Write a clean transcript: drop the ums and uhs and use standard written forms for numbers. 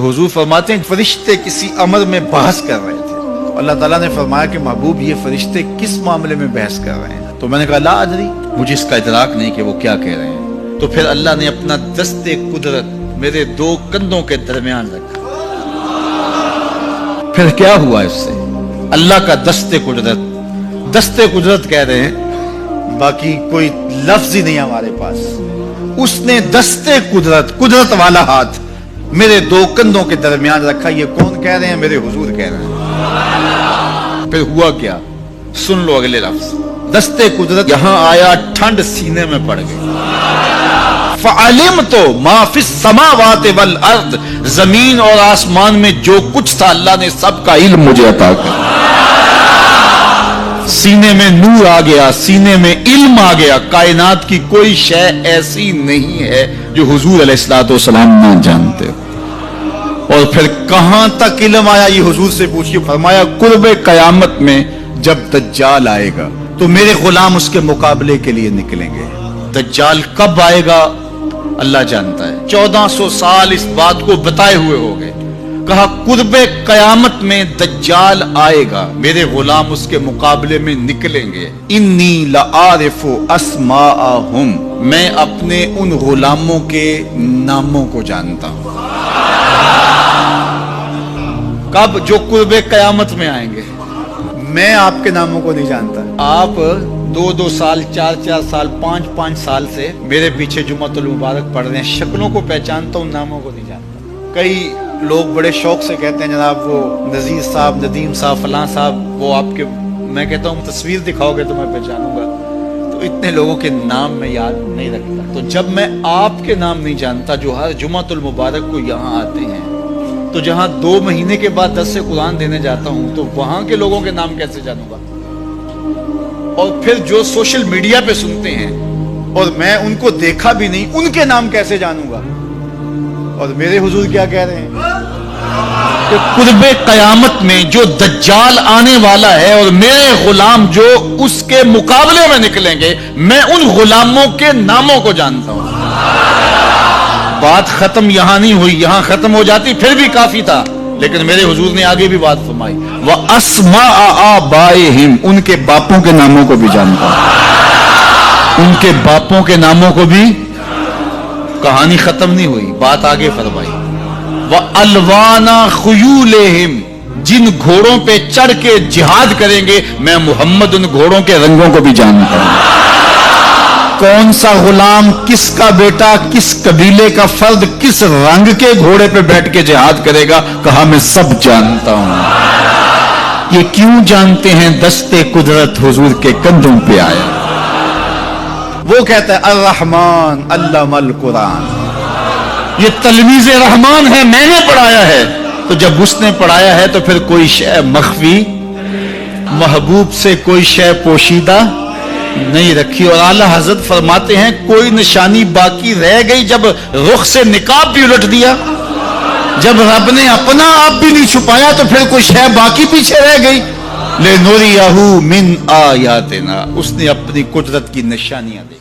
हुजूर फरमाते हैं फरिश्ते किसी अमर में बहस कर रहे थे, अल्लाह ताला ने फरमाया कि महबूब ये फरिश्ते किस मामले में बहस कर रहे हैं? तो मैंने कहा ला अदरी, मुझे इसका इदराक नहीं कि वो क्या कह रहे हैं। तो फिर अल्लाह ने अपना दस्ते कुदरत मेरे दो कंधों के दरमियान रखा। फिर क्या हुआ इससे? अल्लाह का दस्ते कुदरत कह रहे हैं, बाकी कोई लफ्ज ही नहीं हमारे पास। उसने दस्ते कुदरत वाला हाथ मेरे दो कंधों के दरमियान रखा। ये कौन कह रहे हैं? मेरे हुजूर कह रहे हैं। फिर हुआ क्या? सुन लो अगले लफ्ज। दस्ते कुदरत यहां आया, ठंड सीने में पड़ गई। फ़अलिम तो माफिस समावात वल अर्द, जमीन और आसमान में जो कुछ था अल्लाह ने सबका इल्म मुझे अता कर। सीने में नूर आ गया, सीने में इल्म आ गया। कायनात की कोई शय ऐसी नहीं है जो हुजूर अलैहिस्सलातु वस्सलाम ना जानते हो। और फिर कहां तक इल्म आया ये हुजूर से पूछिए। फरमाया कुर्बे कयामत में जब दज्जाल आएगा तो मेरे गुलाम उसके मुकाबले के लिए निकलेंगे। दज्जाल कब आएगा अल्लाह जानता है। 1400 साल इस बात को बताए हुए हो गए। कहा कुर्बे कयामत में दज्जाल आएगा, मेरे गुलाम उसके मुकाबले में निकलेंगे। इन्नी लआरिफु अस्माअहुम, मैं अपने उन गुलामों के नामों को जानता हूं। कब? जो कुर्बे कयामत में आएंगे। मैं आपके नामों को नहीं जानता। आप 2-2 साल, 4-4 साल, 5-5 साल से मेरे पीछे जुम्मतुल मुबारक पढ़ रहे हैं। शक्लों को पहचानता हूं, नामों को नहीं जानता। कई लोग बड़े शौक से कहते हैं जनाब वो नजीर साहब, नदीम साहब, फलां साहब, वो आपके, मैं कहता हूं तस्वीर दिखाओगे तो मैं पहचानूंगा। तो इतने लोगों के नाम मैं याद नहीं रखता। तो जब मैं आपके नाम नहीं जानता जो हर जुम्मतुल मुबारक को यहाँ आते हैं, तो जहां 2 महीने के बाद 10 से कुरान देने जाता हूं, तो वहां के लोगों के नाम कैसे जानूंगा? और फिर जो सोशल मीडिया पे सुनते हैं और मैं उनको देखा भी नहीं, उनके नाम कैसे जानूंगा? और मेरे हुजूर क्या कह रहे हैं कि कुर्बे कयामत में जो दज्जाल आने वाला है और मेरे गुलाम जो उसके मुकाबले में निकलेंगे, मैं उन गुलामों के नामों को जानता हूं। बात खत्म यहां नहीं हुई, यहां खत्म हो जाती फिर भी काफी था, लेकिन मेरे हुजूर ने आगे भी बात फरमाई। व अस्मा आबाइहिम, उनके बापों के नामों को भी जानता हूं। उनके बापों के नामों को भी। कहानी खत्म नहीं हुई, बात आगे फरमाई। व अलवाना खुयूलेहिम, जिन घोड़ों पे चढ़ के जिहाद करेंगे, मैं मोहम्मद उन घोड़ों के रंगों को भी जानता हूं। कौन सा गुलाम, किसका बेटा, किस कबीले का फर्द, किस रंग के घोड़े पे बैठ के जिहाद करेगा? कहा मैं सब जानता हूं। ये क्यों जानते हैं? दस्ते कुदरत हुजूर के कंधों पे आया। वो कहता है अर्रहमान अल्लमल कुरान, ये तलमीज़े रहमान है, मैंने पढ़ाया है। तो जब उसने पढ़ाया है तो फिर कोई शय मख्फी, महबूब से कोई शय पोशीदा नहीं रखी। और आला हजरत फरमाते हैं कोई निशानी बाकी रह गई जब रुख से निकाब भी उलट दिया, जब रब ने अपना आप भी नहीं छुपाया, तो फिर कोई शय बाकी पीछे रह गई। ले नूरियहू मिन आयातिना, उसने अपनी कुदरत की निशानियां दी।